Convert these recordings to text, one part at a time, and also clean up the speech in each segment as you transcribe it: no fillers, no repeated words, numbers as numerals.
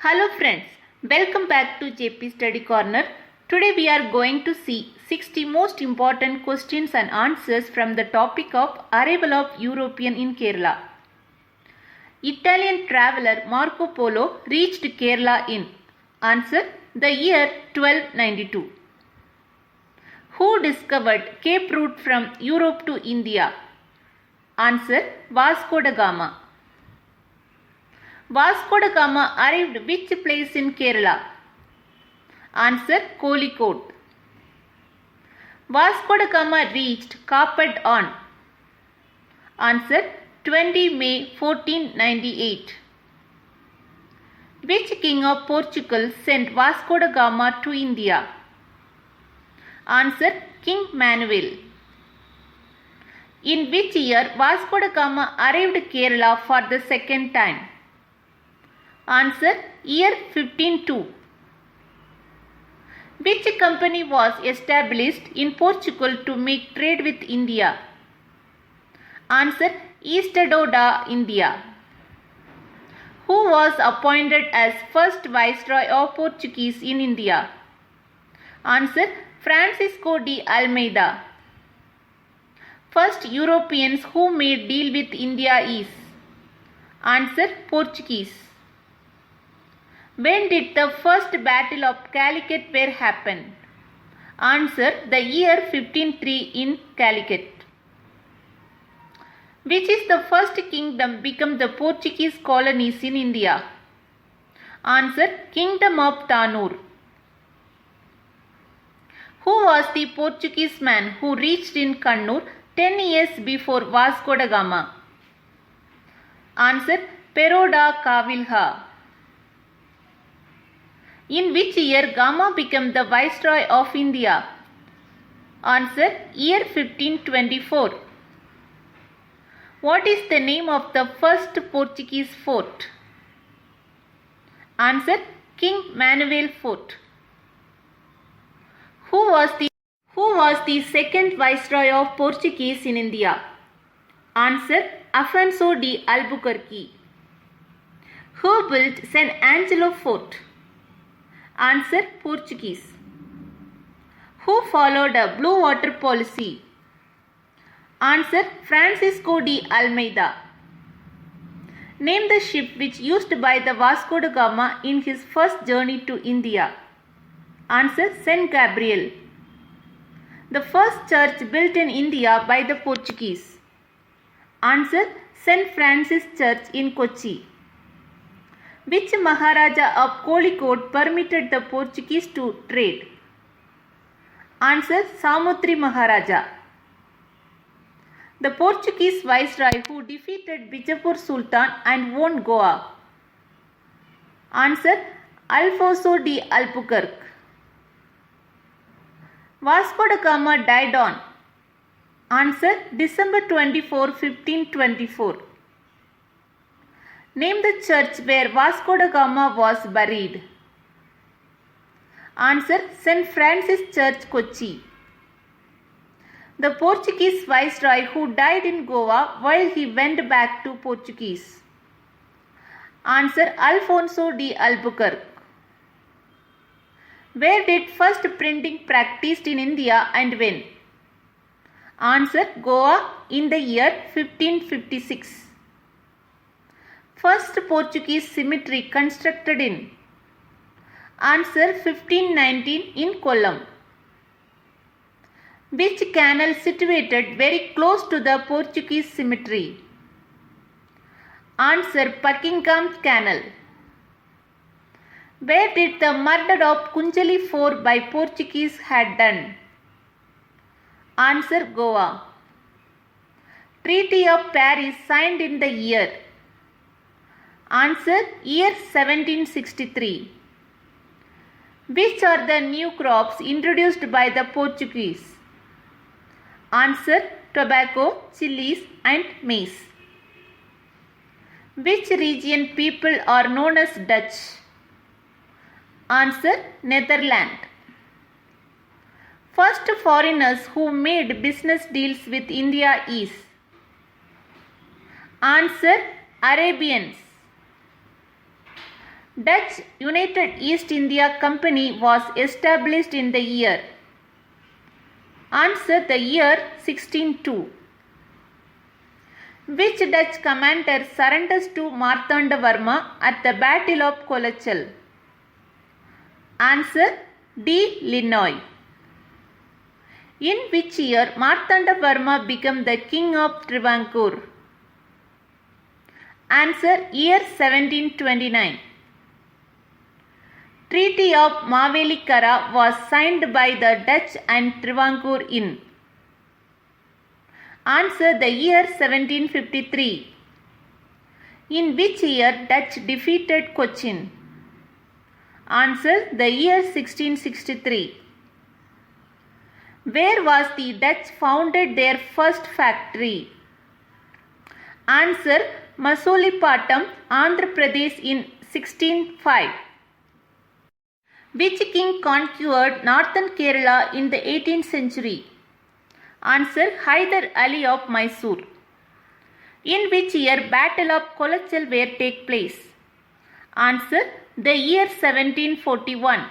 Hello friends, welcome back to JP Study Corner. Today we are going to see 60 most important questions and answers from the topic of arrival of European in Kerala. Italian traveller Marco Polo reached Kerala in answer the year 1292. Who discovered Cape Route from Europe to India? Answer Vasco da Gama. Vasco da Gama arrived which place in Kerala? Answer Kozhikode. Vasco da Gama reached Kapad on answer 20 May 1498. Which king of Portugal sent Vasco da Gama to India? Answer King Manuel. In which year Vasco da Gama arrived Kerala for the second time? Answer year 1502. Which company was established in Portugal to make trade with India? Answer Estado da India. Who was appointed as first Viceroy of Portuguese in India? Answer Francisco de Almeida. First Europeans who made deal with India is? Answer Portuguese. When did the first battle of Calicut happen? Answer the year 1503 in Calicut. Which is the first kingdom become the Portuguese colonies in India? Answer Kingdom of Tanur. Who was the Portuguese man who reached in Kannur 10 years before Vasco da Gama? Answer Pero da Cavilha. In which year Gama became the Viceroy of India? Answer year 1524. What is the name of the first Portuguese fort? Answer King Manuel Fort. Who was the second Viceroy of Portuguese in India? Answer Afonso de Albuquerque. Who built San Angelo Fort? Answer Portuguese. Who followed a blue water policy? Answer Francisco de Almeida. Name the ship which used by the Vasco da Gama in his first journey to India. Answer San Gabriel. The first church built in India by the Portuguese. Answer St. Francis Church in Kochi. Which Maharaja of Kozhikode permitted the Portuguese to trade? Answer Samutri Maharaja. The Portuguese viceroy who defeated Bijapur Sultan and won Goa. Answer Alfonso de Albuquerque. Vasco da Gama died on? Answer December 24, 1524. Name the church where Vasco da Gama was buried. Answer St. Francis Church, Kochi. The Portuguese viceroy who died in Goa while he went back to Portuguese. Answer Alfonso de Albuquerque. Where did first printing practiced in India and when? Answer Goa in the year 1556. First Portuguese cemetery constructed in? Answer 1519 in Kollam. Which canal situated very close to the Portuguese cemetery? Answer Buckingham Canal. Where did the murder of Kunjali IV by Portuguese had done? Answer Goa. Treaty of Paris signed in the year? Answer year 1763. Which are the new crops introduced by the Portuguese? Answer tobacco, chilies and maize. Which region people are known as Dutch? Answer Netherlands. First foreigners who made business deals with India is? Answer Arabians. Dutch United East India Company was established in the year? Answer: the year 1602. Which Dutch commander surrenders to Marthandavarma at the Battle of Kolachal? Answer: D. Linoy. In which year Marthandavarma became the king of Travancore? Answer: year 1729. Treaty of Mavelikara was signed by the Dutch and Travancore in? Answer: the year 1753. In which year Dutch defeated Cochin? Answer: the year 1663. Where was the Dutch founded their first factory? Answer: Masulipatam, Andhra Pradesh in 1605. Which king conquered northern Kerala in the 18th century? Answer: Hyder Ali of Mysore. In which year Battle of Kolachal take place? Answer: the year 1741.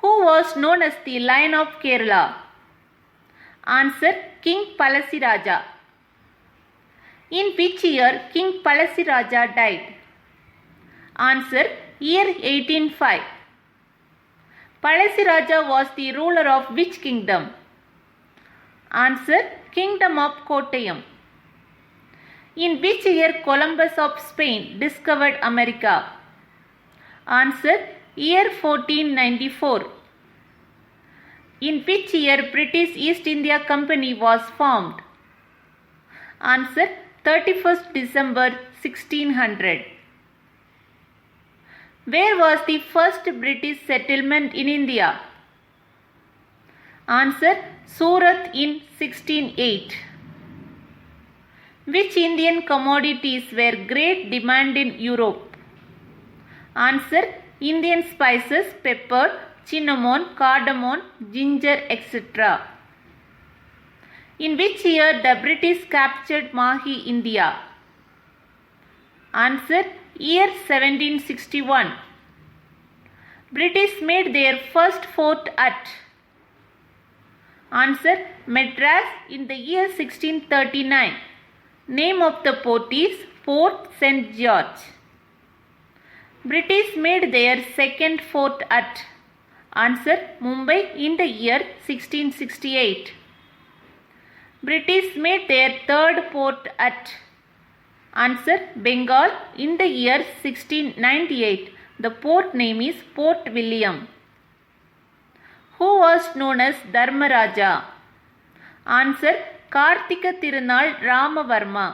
Who was known as the Lion of Kerala? Answer: King Palasiraja. In which year King Palasiraja died? Answer: year 1805. Palasiraja was the ruler of which kingdom? Answer: Kingdom of Kottayam. In which year Columbus of Spain discovered America? Answer: year 1494. In which year British East India Company was formed? Answer: 31st December 1600. Where was the first British settlement in India? Answer: Surat in 1608. Which Indian commodities were great demand in Europe? Answer: Indian spices, pepper, cinnamon, cardamom, ginger, etc. In which year the British captured Mahi, India? Answer: year 1761. British made their first fort at? Answer: Madras in the year 1639. Name of the port is Fort St. George. British made their second fort at? Answer: Mumbai in the year 1668. British made their third port at? Answer: Bengal in the year 1698. The port name is Port William. Who was known as Dharmaraja? Answer: Kartika Tirunal Ramavarma.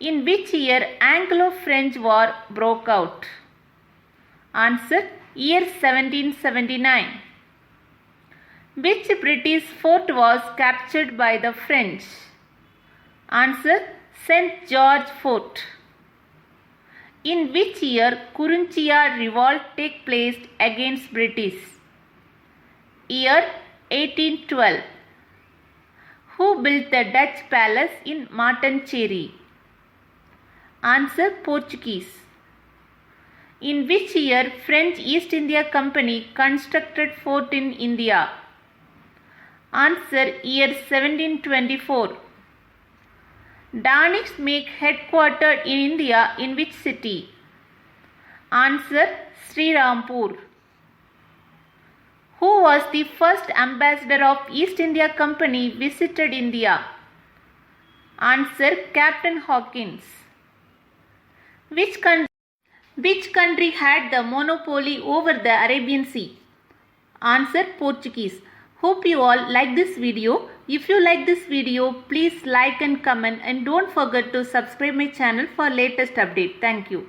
In which year Anglo-French War broke out? Answer: year 1779. Which British fort was captured by the French? Answer: St. George Fort. In which year Kurunchiya revolt take place against British? Year 1812. Who built the Dutch palace in Mattancherry? Answer: Portuguese. In which year French East India Company constructed fort in India? Answer: year 1724. Danish make headquartered in India in which city? Answer: Srirampur. Who was the first ambassador of East India Company visited India? Answer: Captain Hawkins. Which country had the monopoly over the Arabian Sea? Answer: Portuguese. Hope you all like this video. If you like this video, please like and comment, and don't forget to subscribe my channel for latest update. Thank you.